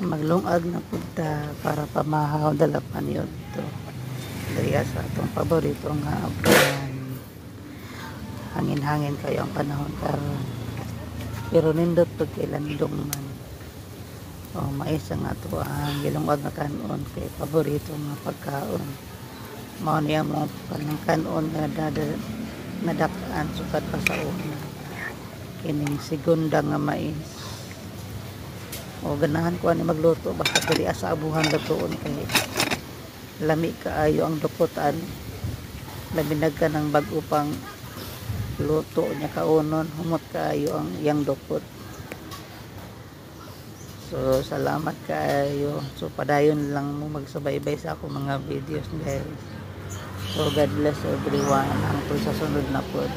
maglungag na punta para pamahaw dala pa niyo to daya sa atong paborito nga buwan. Hangin-hangin kayo ang panahon karon, pero nindot pag kailandong man o maisa nga to ang gilungag nga kanon kay paborito nga pagkaon. Mao niya mo kanang kanon nga nadakan sukad pa sa una kining segunda nga mais. O ganahan ko ani magluto basta dili sa abuhan lutoon kay lami kaayo ang duputan, laminag ka ng bag upang luto niya kaunon, humot kaayo ang iyang dupot. So salamat kaayo, so padayon lang mo magsubaybay sa ako mga videos guys. So God bless everyone hangtod sa sunod na pod.